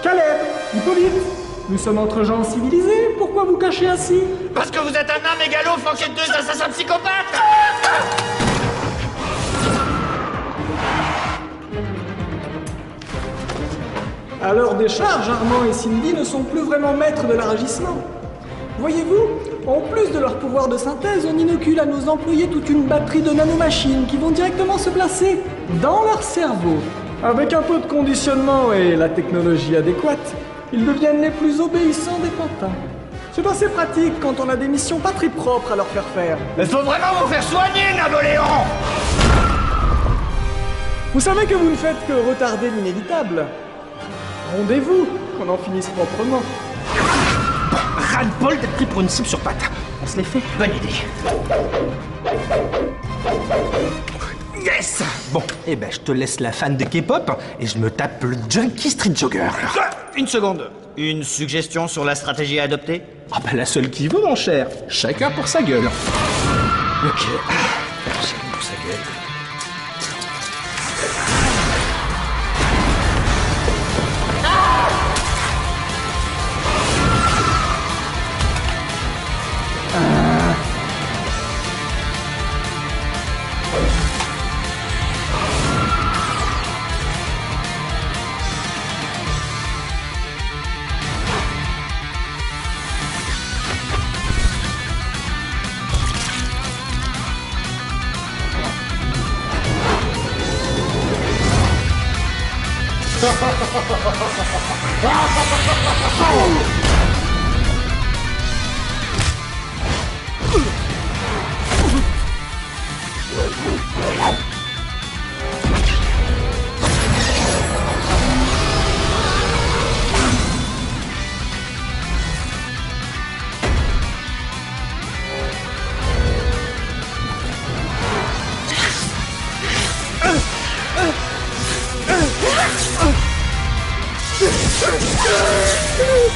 Caleb, Hippolyte, nous sommes entre gens civilisés, pourquoi vous cachez ainsi? Parce que vous êtes un nain mégalo flanqué de deux assassins psychopathes. À l'heure des charges, Armand et Cindy ne sont plus vraiment maîtres de l'aragissement. Voyez-vous, en plus de leur pouvoir de synthèse, on inocule à nos employés toute une batterie de nanomachines qui vont directement se placer dans leur cerveau. Avec un peu de conditionnement et la technologie adéquate, ils deviennent les plus obéissants des pantins. C'est assez pratique quand on a des missions pas très propres à leur faire faire. Il faut vraiment vous faire soigner, Napoléon. Vous savez que vous ne faites que retarder l'inévitable. Rendez-vous, qu'on en finisse proprement. Ras-le-bol d'être pris pour une cible sur pattes. On se les fait. Bonne idée. Yes. Bon, eh ben je te laisse la fan de K-pop et je me tape le junkie street jogger. Une seconde. Une suggestion sur la stratégie à adopter? Ah bah la seule qui vaut, mon cher. Chacun pour sa gueule. Ok. Chacun pour sa gueule.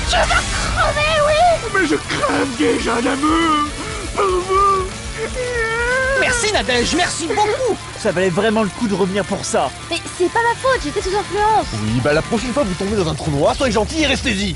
Tu vas crever, oui! Mais je crève déjà d'amour pour vous. Merci Nadège, merci beaucoup. Ça valait vraiment le coup de revenir pour ça. Mais c'est pas ma faute, j'étais sous influence! Oui, bah la prochaine fois vous tombez dans un trou noir, soyez gentil et restez-y.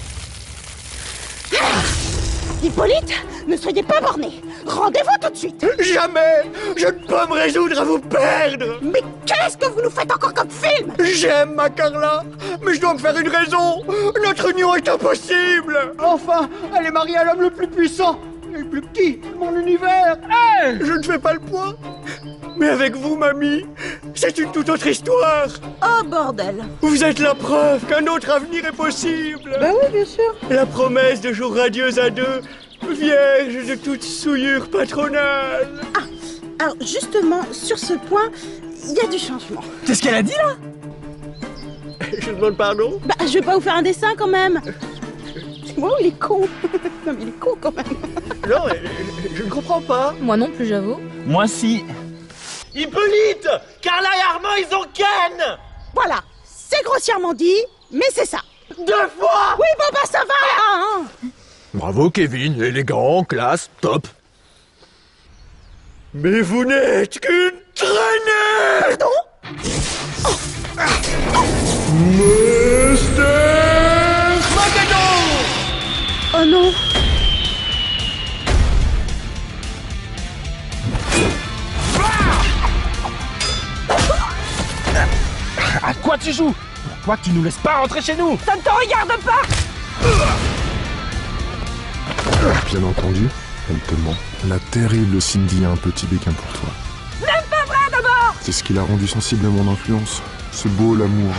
Hippolyte, ne soyez pas borné! Rendez-vous tout de suite! Jamais. Je ne peux me résoudre à vous perdre. Mais qu'est-ce que vous nous faites encore comme film? J'aime ma Carla, mais je dois me faire une raison. Notre union est impossible. Enfin, elle est mariée à l'homme le plus puissant et le plus petit de mon univers. Hey, je ne fais pas le poids. Mais avec vous, mamie, c'est une toute autre histoire. Oh bordel! Vous êtes la preuve qu'un autre avenir est possible. Bah oui, bien sûr! La promesse de jours radieux à deux, vierge de toute souillure patronale. Ah, alors justement, sur ce point, il y a du changement. Qu'est-ce qu'elle a dit là? Je demande pardon. Bah, je vais pas vous faire un dessin quand même! Wow, il est con! Non mais il est con quand même! Non, je ne comprends pas. Moi non plus, j'avoue. Moi si. Hippolyte, Carla et Armand, ils ont ken. Voilà! C'est grossièrement dit, mais c'est ça! 2 fois. Oui, bon bah ça va là, hein! Bravo Kevin, élégant, classe, top. Mais vous n'êtes qu'une traînée. Pardon? Mr. Magneto. Oh non! À quoi tu joues? Pourquoi tu nous laisses pas rentrer chez nous? Ça ne te regarde pas! Bien entendu, elle te ment. La terrible Cindy a un petit béquin pour toi. Même pas vrai d'abord! C'est ce qui l'a rendu sensible à mon influence. Ce beau l'amour.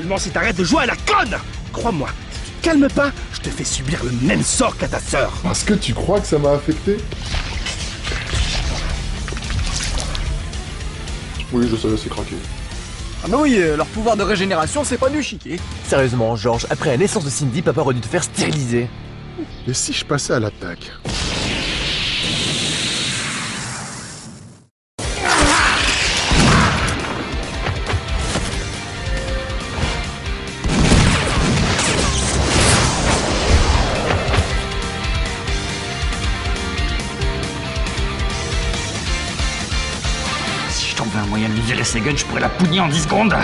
Seulement si t'arrêtes de jouer à la conne. Crois-moi, si tu te calmes pas, je te fais subir le même sort qu'à ta sœur. Parce que tu crois que ça m'a affecté? Oui, je savais, c'est craqué. Ah bah oui, leur pouvoir de régénération, c'est pas du chiquet. Sérieusement, Georges, après la naissance de Cindy, papa aurait dû te faire stériliser. Et si je passais à l'attaque? Si je trouvais un moyen de lui virer ses guns, je pourrais la pougner en 10 secondes.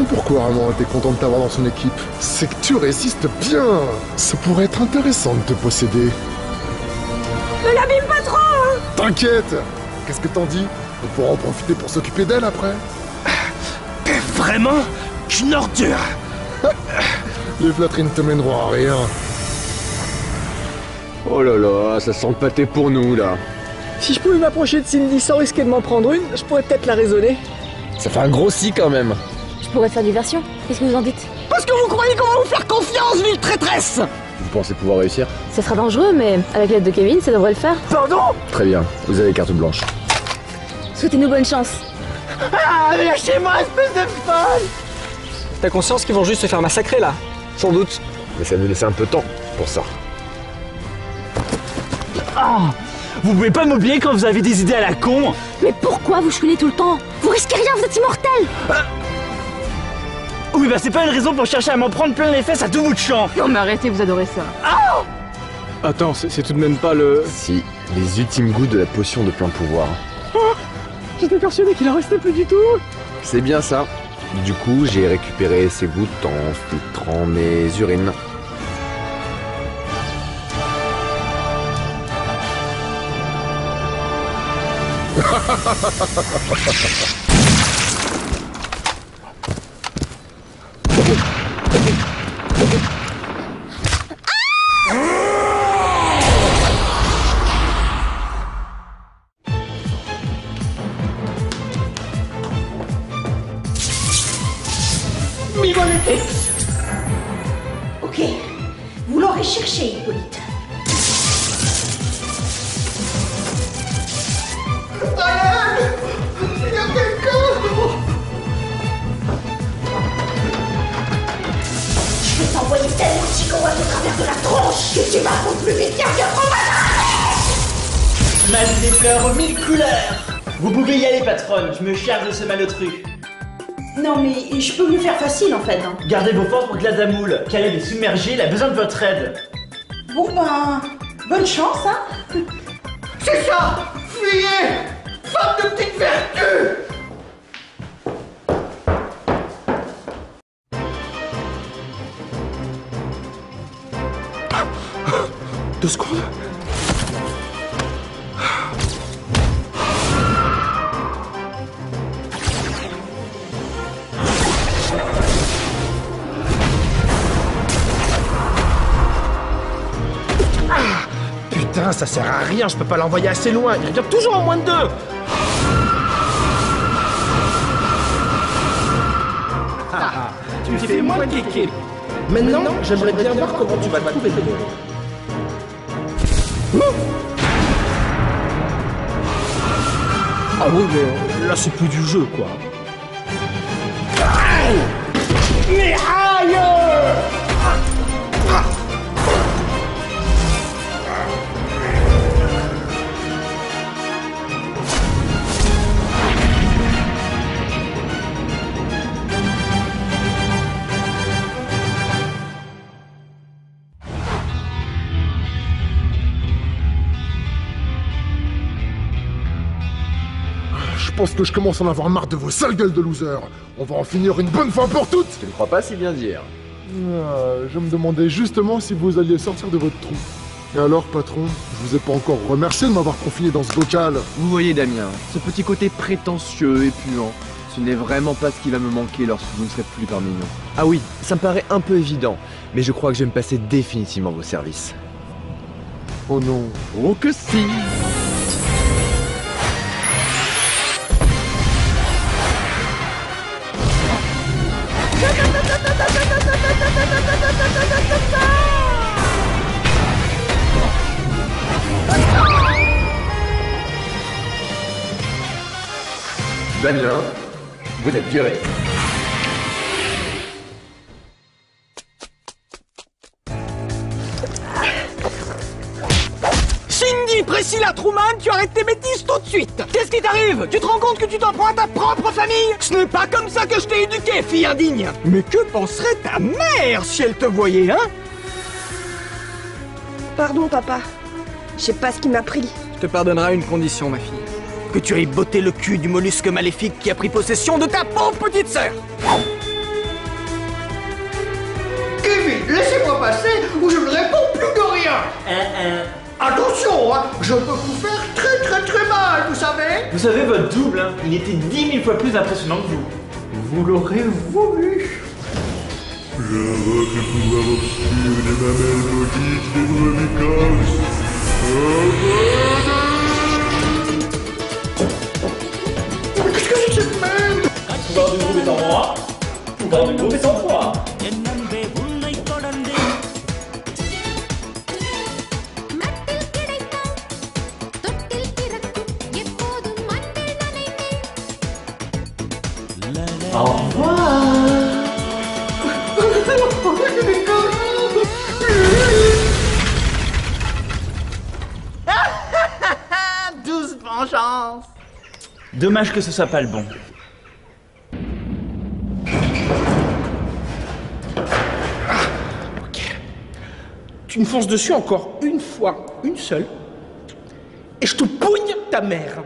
Pourquoi Armand était content de t'avoir dans son équipe? C'est que tu résistes bien. Ça pourrait être intéressant de te posséder. Ne l'abîme pas trop, hein. T'inquiète. Qu'est-ce que t'en dis? On pourra en profiter pour s'occuper d'elle après. T'es vraiment qu'une ordure. Les flatteries ne te mèneront à rien. Oh là là, ça sent le pâté pour nous, là. Si je pouvais m'approcher de Cindy sans risquer de m'en prendre une, je pourrais peut-être la raisonner. Ça fait un gros si quand même. Je pourrais faire diversion. Qu'est-ce que vous en dites? Parce que vous croyez qu'on va vous faire confiance, ville traîtresse! Vous pensez pouvoir réussir? Ça sera dangereux, mais avec l'aide de Kevin, ça devrait le faire. Pardon? Très bien, vous avez carte blanche. Souhaitez-nous bonne chance. Ah, lâchez-moi, espèce de folle! T'as conscience qu'ils vont juste se faire massacrer là? Sans doute. Mais ça nous laisse un peu de temps pour ça. Ah, vous pouvez pas m'oublier quand vous avez des idées à la con! Mais pourquoi vous chouinez tout le temps? Vous risquez rien, vous êtes immortel! Oui, bah c'est pas une raison pour chercher à m'en prendre plein les fesses à tout bout de champ! Non mais arrêtez, vous adorez ça. Attends, c'est tout de même pas le... Si, les ultimes gouttes de la potion de plein pouvoir. J'étais persuadé qu'il en restait plus du tout. C'est bien ça. Du coup, j'ai récupéré ces gouttes en filtrant mes urines. Ok, vous l'aurez cherché, Hippolyte. Je vais t'envoyer tellement de chicottes au travers de la tronche que tu vas plus vite qu'un vieux fromage. Magie des fleurs aux 1000 couleurs! Vous pouvez y aller, patronne, je me charge de ce malotru. Non mais je peux lui faire facile en fait. Hein. Gardez vos forces pour Glace à moule. Caleb est submergé, il a besoin de votre aide. Bon ben, bonne chance hein. C'est ça. Fuyez, femme de petite vertu. Deux secondes. Putain, ça sert à rien, je peux pas l'envoyer assez loin, il revient toujours en moins de 2. Tu fais moins de kéké. Maintenant, j'aimerais bien voir comment tu vas trouver le nom. Ah oui, mais là c'est plus du jeu quoi. Mais aïe! pense que je commence à en avoir marre de vos sales gueules de losers. On va en finir une bonne fois pour toutes. Tu ne crois pas si bien dire. Je me demandais justement si vous alliez sortir de votre trou. Et alors, patron, je vous ai pas encore remercié de m'avoir confiné dans ce bocal. Vous voyez, Damien, ce petit côté prétentieux et puant, ce n'est vraiment pas ce qui va me manquer lorsque vous ne serez plus parmi nous. Ah oui, ça me paraît un peu évident, mais je crois que je vais me passer définitivement vos services. Oh non. Oh que si! Damien, vous êtes viré. Cindy, Priscilla, Truman, tu arrêtes tes bêtises tout de suite. Qu'est-ce qui t'arrive? Tu te rends compte que tu t'en prends à ta propre famille? Ce n'est pas comme ça que je t'ai éduqué, fille indigne. Mais que penserait ta mère si elle te voyait, hein? Pardon, papa. Je sais pas ce qui m'a pris. Je te pardonnerai à une condition, ma fille. Que tu ailles botter le cul du mollusque maléfique qui a pris possession de ta pauvre petite sœur. Kevin, laissez-moi passer ou je ne réponds plus de rien. Attention, hein, je peux vous faire très mal, vous savez. Vous savez, votre double, hein, il était 10 000 fois plus impressionnant que vous. Vous l'aurez voulu. J'invoque le pouvoir obscur des mamelles maudites des brebis. Qu'est-ce que c'est que cette merde? Pouvoir du groupe est en moi, pouvoir du groupe est en toi. Au revoir. Douce vengeance. Dommage que ce soit pas le bon. Ok. Tu me fonces dessus encore une fois, une seule, et je te pougne ta mère.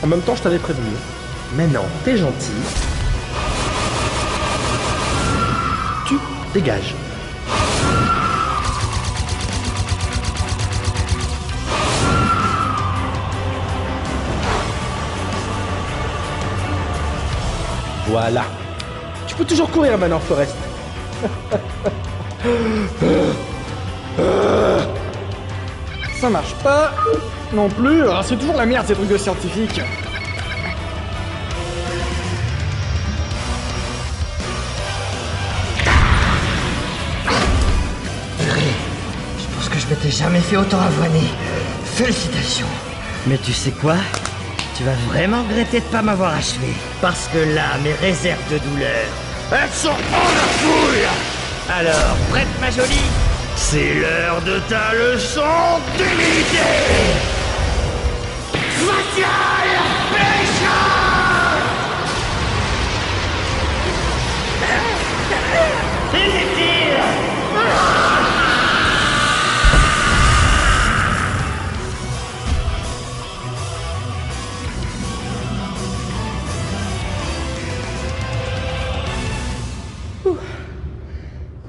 En même temps, je t'avais prévenu. Maintenant, t'es gentil. Tu dégages. Voilà. Tu peux toujours courir maintenant, Forrest. Ça marche pas non plus. Alors, c'est toujours la merde ces trucs de scientifiques. Je pense que je m'étais jamais fait autant avoiner. Félicitations. Mais tu sais quoi? Tu vas vraiment regretter de pas m'avoir achevé. Parce que là, mes réserves de douleur, elles sont en la fouille. Alors, prête ma jolie? C'est l'heure de ta leçon d'humilité. Facial Pécha. Inutile.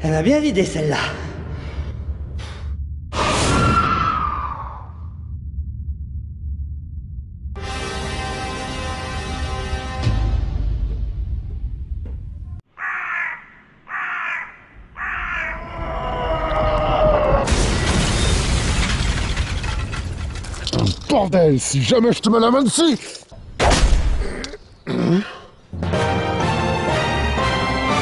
Elle m'a bien vidé celle-là. Bordel, si jamais je te mets la main dessus!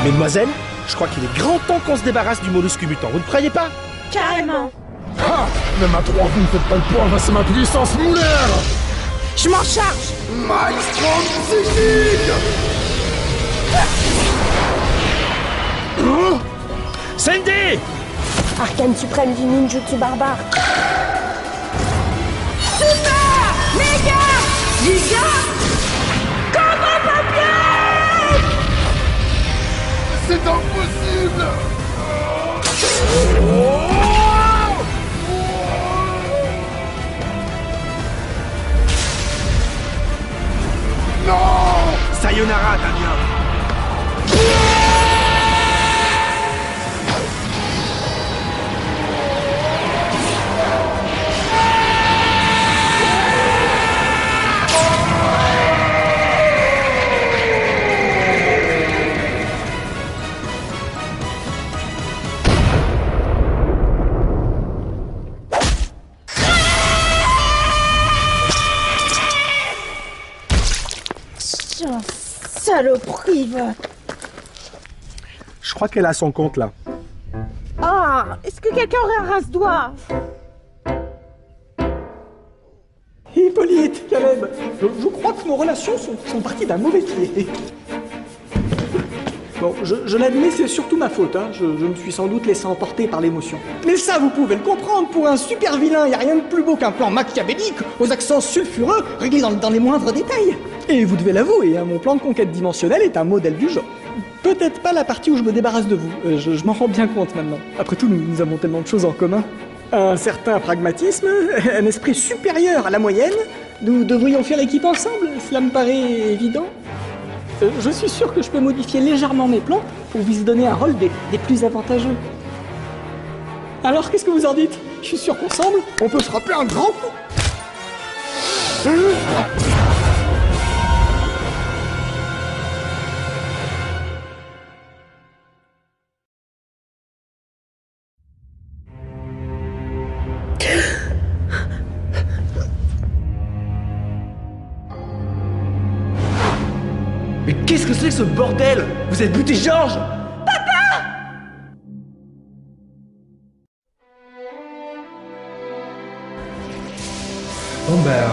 Mesdemoiselles, je crois qu'il est grand temps qu'on se débarrasse du mollusque mutant, vous ne croyez pas? Carrément. Ah! Même à 3, vous ne faites pas le poids, va, c'est ma puissance moulaire! Je m'en charge. Maestro psychique! Sandy! Arcane suprême du ninjutsu barbare. Super Méga Giga C'est impossible. Non! Sayonara, Damien. Saloperie, va. Je crois qu'elle a son compte là. Ah, est-ce que quelqu'un aurait un rase-doigt? Hippolyte, Caleb, je crois que nos relations sont parties d'un mauvais pied. Bon, je l'admets, c'est surtout ma faute, hein. Je me suis sans doute laissé emporter par l'émotion. Mais ça, vous pouvez le comprendre, pour un super vilain, y a rien de plus beau qu'un plan machiavélique, aux accents sulfureux, réglés dans les moindres détails. Et vous devez l'avouer, hein, mon plan de conquête dimensionnelle est un modèle du genre. Peut-être pas la partie où je me débarrasse de vous, je m'en rends bien compte maintenant. Après tout, nous avons tellement de choses en commun. Un certain pragmatisme, un esprit supérieur à la moyenne. Nous devrions faire équipe ensemble, cela me paraît évident. Je suis sûr que je peux modifier légèrement mes plans pour vous donner un rôle des plus avantageux. Alors, qu'est-ce que vous en dites? Je suis sûr qu'ensemble, on peut frapper un grand coup. Mais qu'est-ce que c'est que ce bordel? Vous êtes buté Georges? Bon ben...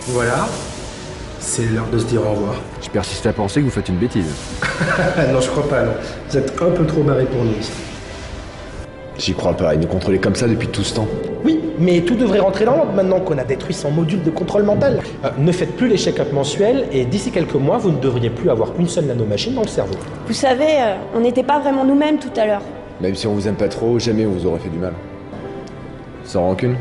voilà. C'est l'heure de se dire au revoir. Je persiste à penser que vous faites une bêtise. Non, je crois pas, non. Vous êtes un peu trop barré pour nous. J'y crois pas, il nous contrôlait comme ça depuis tout ce temps. Oui, mais tout devrait rentrer dans l'ordre maintenant qu'on a détruit son module de contrôle mental. Ne faites plus les check-up mensuels et d'ici quelques mois, vous ne devriez plus avoir une seule nanomachine dans le cerveau. Vous savez, on n'était pas vraiment nous-mêmes tout à l'heure. Même si on vous aime pas trop, jamais on vous aurait fait du mal. Sans rancune?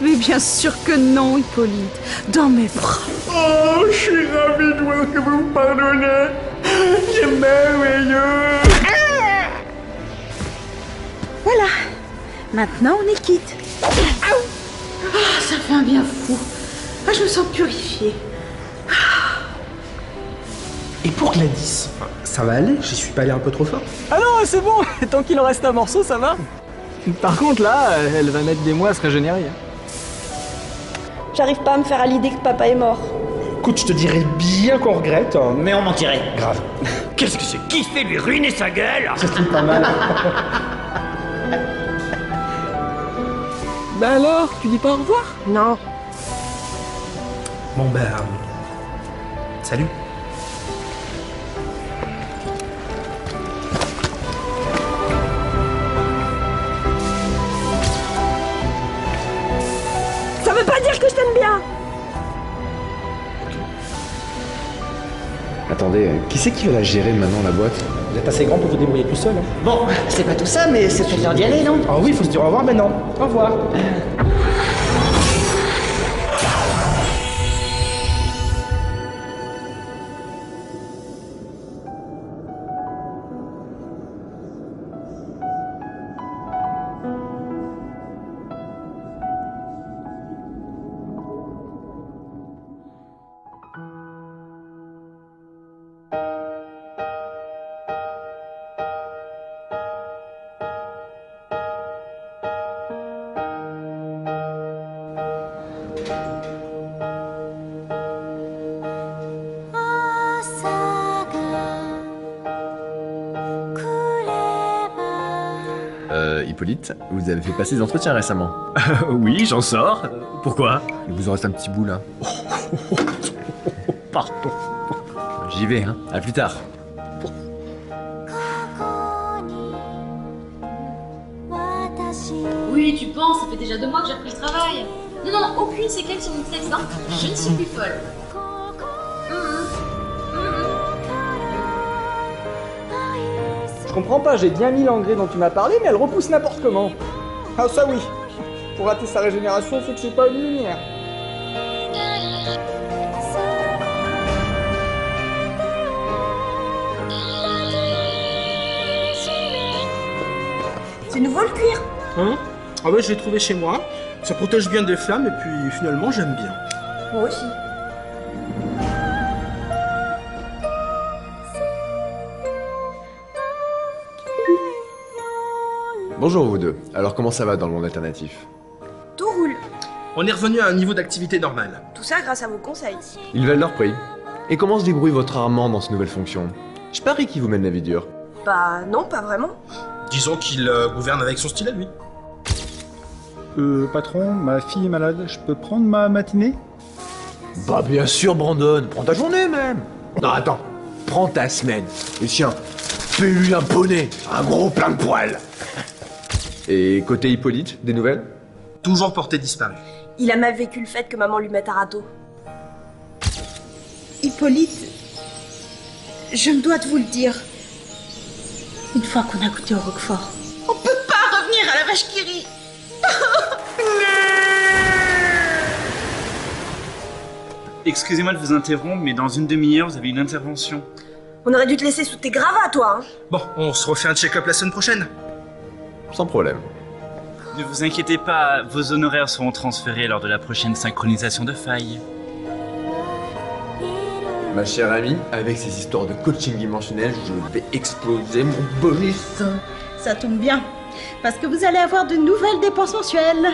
Mais bien sûr que non, Hippolyte. Dans mes bras. Oh, je suis ravi de voir que vous me pardonnez. C'est merveilleux. Voilà. Maintenant, on est quitte. Ah, ça fait un bien fou. Ah, je me sens purifiée. Et pour Gladys, ça va aller? J'y suis pas allé un peu trop fort? Ah non, c'est bon, tant qu'il en reste un morceau, ça va. Par contre, là, elle va mettre des mois à se régénérer. J'arrive pas à me faire à l'idée que papa est mort. Écoute, je te dirais bien qu'on regrette, mais on mentirait. Grave. Qu'est-ce que c'est? Qui fait lui ruiner sa gueule? C'est pas mal. Bah alors, tu dis pas au revoir? Non. Bon ben... salut. Ça veut pas dire que je t'aime bien. Attendez, qui c'est qui va la gérer maintenant, la boîte? Vous êtes assez grand pour vous débrouiller tout seul. Hein. Bon, c'est pas tout ça, mais c'est peut-être l'heure d'y aller, non? Ah oui, faut se dire au revoir maintenant. Au revoir. Hippolyte, vous avez fait passer des entretiens récemment. Oui, j'en sors. Pourquoi? Il vous en reste un petit bout là. Pardon. J'y vais, hein. À plus tard. Oui, tu penses, ça fait déjà 2 mois que j'ai repris le travail. Non, aucune séquelle sur mon texte, hein. Je ne suis plus folle. comprends pas, j'ai bien mis l'engrais dont tu m'as parlé, mais elle repousse n'importe comment. Ah ça oui. Pour rater sa régénération, faut que c'est pas une lumière. C'est nouveau le cuir. Hein? Ah ouais, je l'ai trouvé chez moi. Ça protège bien des flammes et puis finalement j'aime bien. Moi aussi. Bonjour vous deux. Alors comment ça va dans le monde alternatif? Tout roule. On est revenu à un niveau d'activité normal. Tout ça grâce à vos conseils. Ils valent leur prix. Et comment se débrouille votre armement dans cette nouvelle fonction? Je parie qu'il vous mène la vie dure. Bah non, pas vraiment. Disons qu'il gouverne avec son style à lui. Patron, ma fille est malade, je peux prendre ma matinée? Bah bien sûr Brandon, prends ta journée même. Non attends, prends ta semaine. Et tiens, fais-lui un poney, un gros plein de poils. Et côté Hippolyte, des nouvelles? Toujours porté disparu. Il a mal vécu le fait que maman lui mette un râteau. Hippolyte, je me dois de vous le dire. Une fois qu'on a goûté au Roquefort, on peut pas revenir à la vache qui rit. Excusez-moi de vous interrompre, mais dans une demi-heure, vous avez une intervention. On aurait dû te laisser sous tes gravats, toi. Hein. Bon, on se refait un check-up la semaine prochaine. Sans problème. Ne vous inquiétez pas, vos honoraires seront transférés lors de la prochaine synchronisation de failles. Ma chère amie, avec ces histoires de coaching dimensionnel, je vais exploser mon bonus. Ça tombe bien, parce que vous allez avoir de nouvelles dépenses mensuelles.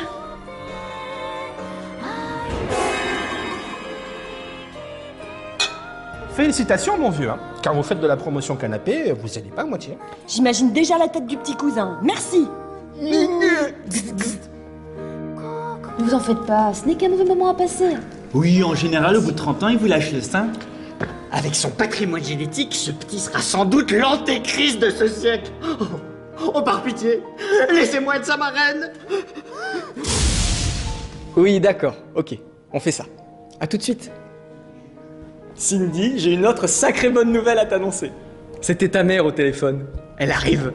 Félicitations mon vieux, hein. Car vous faites de la promotion canapé, vous n'allez pas à moitié. J'imagine déjà la tête du petit cousin. Merci. Ne vous en faites pas, ce n'est qu'un mauvais moment à passer. Oui, en général, au bout de 30 ans, il vous lâche le sein. Avec son patrimoine génétique, ce petit sera sans doute l'antéchrist de ce siècle. Oh, par pitié, laissez-moi être sa marraine. Oui, d'accord, ok, on fait ça. À tout de suite. Cindy, j'ai une autre sacrée bonne nouvelle à t'annoncer. C'était ta mère au téléphone. Elle arrive.